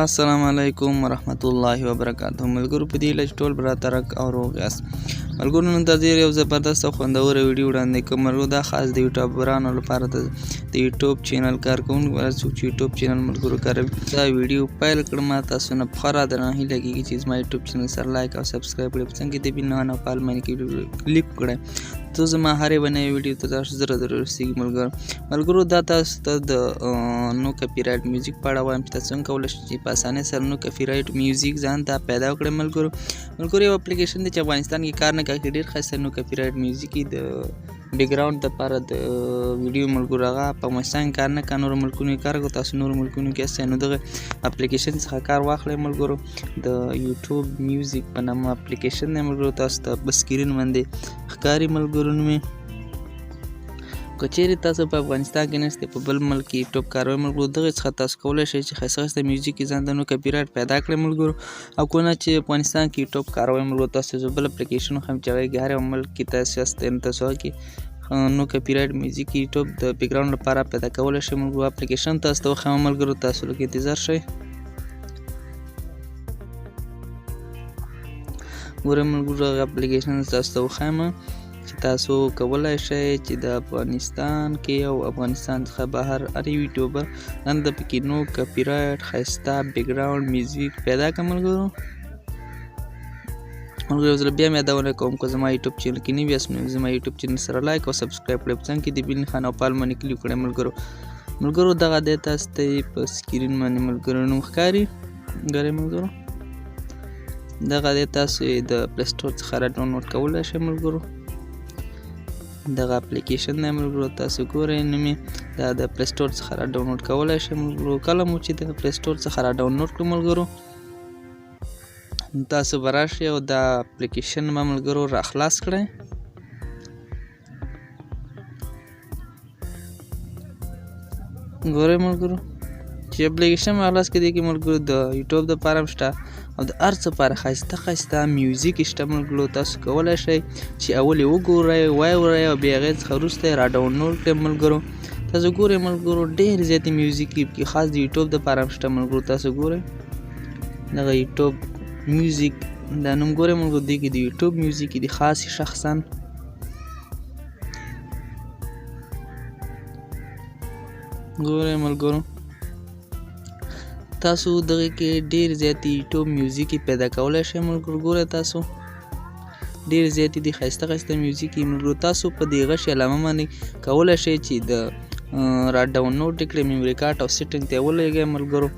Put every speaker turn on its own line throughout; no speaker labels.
السلام علیکم ورحمت الله وبرکاته. ملګرو په دې لږ ټول براترک او روغ یاست. ملګرو نن تاسو یو زبردست او خوندور ویډیو وړاندې کوم. ملګرو دا خاص د یوټیوبرانو لپاره د یوټیوب چینل کارکونکو څوک چې یوټیوب چینل ملګرو کاروي. دا ویډیو پیل کړم تاسو نه بخره درنه لګیږي چې زما یوټیوب چینل سره لایک او سبسکرایب کړئ. څنګه دې بنا نه پال باندې کې کلیک کړئ ته زما هرې باندې ویډیو ته تاسو زره رسیږي. ملګرو دا تاسو ته د نو کاپی رائټ میوزیک په اړه وایم چې تاسو څنګه کولی شئ په اسانۍ سره نو کاپی رائټ میوزیک ځان ته پیدا کړئ. ملګرو یو اپلیکیشن دی چې افغانستان کې کار نه کوي، ډېر ښایسته نو کاپی رائټ میوزیک د بیکګراوند دپاره د ویډیو. ملګرو هغه په افغانستان کې کار نه کوي، نورو ملکونو کې کار کوي. تاسو نورو ملکونو کې یاستئ نو دغه اپلیکیشن څخه کار واخلئ. ملګرو د یوټیوب میوزیک په نامه اپلیکیشن دی. ملګرو تاسو ته په سکرین باندې ښکاري. ملګرو مې که چیرې تاسو په افغانستان کې نشئ، په بل ملک کې یوټیوب کاروئ، ملګرو دغه څخه تاسو کولی شئ چې ښایسته ښایسته میوزیک ځان ته نو کاپی رائټ پیدا کړئ. ملګرو او که نه چې افغانستان کې یوټیوب کاروئ، ملګرو تاسو یو بل اپلیکیشن وښیم چې هغه کې هر یو ملک کې تاسو یاستئ نو تاسو هغه کې نو کاپی رائټ میوزیک یوټیوب د بیکګراوند لپاره پیدا کولی شئ. ملګرو اپلیکیشن تاسو ته وښیم. ملګرو تاسو لږ انتظار شئ. ګورئ ملګرو هغه اپلیکیشن تاسو ته وښیم چې تاسو کولی شئ چې د افغانستان کې او افغانستان څخه بهر هر یو یوټیوبر نن د پکې نو کاپی رائټ ښایسته بیکګراوند میوزیک پیدا کړه. ملګرو یو ځل بیا مې یادونه کوم که زما یوټیوب چینل کې نوي یاست نو زما یوټیوب چینل سره لایک او سبسکرایب کړئ. څنګه کې د بیل خان او پال باندې کلیک کړئ. ملګرو دغه دی تاسو ته په سکرین باندې ملګرو نوم ښکاري. ګورئ ملګرو دغه دی تاسو یې د پلی سټور څخه را ډاونلوډ کولی شئ. ملګرو دغه اپلیکیشن دی. ملګرو تاسو ګورئ نوم یې دا د پلی سټور څخه را ډاونلوډ کولی شئ. ملګرو کله مو چې د پلی سټور څخه را ډاونلوډ کړو ملګرو تاسو به راشئ او دا اپلیکیشن به ملګرو را خلاص کړئ. ګورئ ملګرو چې اپلیکیشن به خلاص کړئ کې ملګرو د یوټیوب دپاره هم شته او د هر څه لپاره ښایسته ښایسته میوزیک شته. ملګرو تاسو کولی شئ چې اول یې وګورئ، واورئ او بیا هغې څخه وروسته یې را ډاونلوډ کړئ. ملګرو تاسو ګورئ ملګرو ډېر زیاتې میوزیک کې خاص د یوټیوب دپاره هم شته. ملګرو تاسو ګورئ دغه یوټیوب میوزیک دا نوم ګورئ ملګرو دې کې د یوټیوب میوزیک دی خاص شخصا. ګورئ ملګرو تاسو دغه کې ډېر زیاتې یوټیوب میوزیک پیدا کولی شئ. ملګرو ګورئ تاسو ډېر زیاتې دي ښایسته ښایسته میوزیک. ملګرو تاسو په دې غشي علامه باندې کولی شئ چې د را ډاونلوډ کړئ میموري کارت او سیټنګ ته یې ولګئ. ملګرو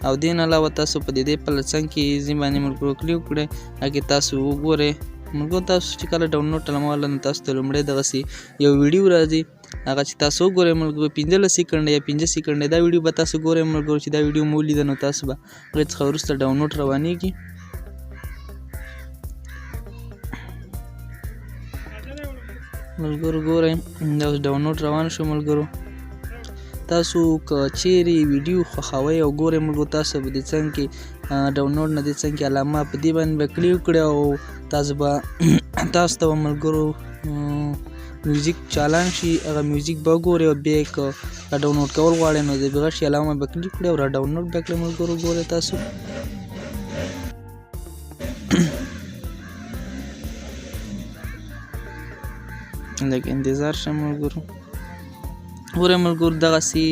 او دې نه علاوه تاسو په دې په څنګ کې ځینې باندې ملګرو کلیک کړئ، هغې تاسو وګورئ. ملګرو تاسو چې کله ډاونلوډ علامه واله نو تاسو ته لومړی دغسې یو ویډیو راځي، هغه چې تاسو وګورئ ملګرو 15 سیکنډ یا 5 سیکنډ دا ویډیو به تاسو ګورئ. ملګرو چې دا ویډیو مو ولیده نو تاسو به هغې څخه وروسته ډاونلوډ روانېږي. ملګرو ګورئ دا اوس ډاونلوډ روان شو. ملګرو تاسو که چیرې ویډیو خوښوئ او ګورئ ملګرو تاسو به د څنګ کې ډاونلوډ نه د څنګ کې علامه په دې باندې به کلیک کړئ او تاسو ته به ملګرو میوزیک چالان شي. هغه میوزیک به وګورئ او بیا یې که را ډاونلوډ کول غواړئ نو د غشي علامه به کلیک کړئ او را ډاونلوډ به کړئ. ملګرو ګورئ تاسو لږ انتظار شه. ملګرو ګورئ ملګرو دغسې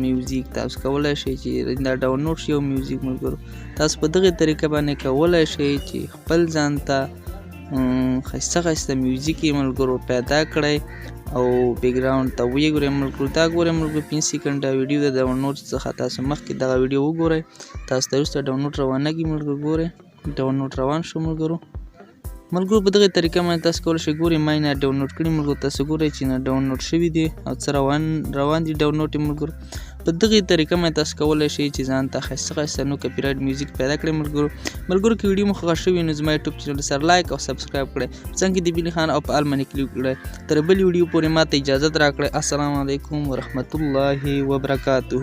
میوزیک تاسو کولی شئ چې دا ډاونلوډ شي. او میوزیک ملګرو تاسو په دغې طریقه باندې کولی شئ چې خپل ځان ته ښایسته ښایسته میوزیک یې ملګرو پیدا کړئ او بیکګراوند ته ویې ګورئ. ملګرو دا ګورئ ملګرو 5 سیکنډه ویډیو د ډاونلوډ څخه تاسو مخکې دغه ویډیو وګورئ، تاسو ته وروسته ډاونلوډ روانېږي. ملګرو ګورئ ډاونلوډ روان شو. ملګرو په دغې طریقه باندې تاسو کولی شئ ګورئ ما یې نه ډاونلوډ کړي. ملګرو تاسو ګورئ چې نه ډاونلوډ شوي دي او څه روان دي ډاونلوډ یې. ملګرو په دغې طریقه باندې تاسو کولی شئ چې ځان ته ښایسته ښایسته نو کاپی رائټ میوزیک پیدا کړئ. ملګرو که ویډیو مو خوښه شوې نو زما یوټیوب چینل سره لایک او سبسکرایب کړئ. څنګه د بیل خان او په آل باندې کلیک کړئ. تر بلې ویډیو پورې ما ته اجازت راکړئ. السلام علیکم ورحمت الله وبرکاته.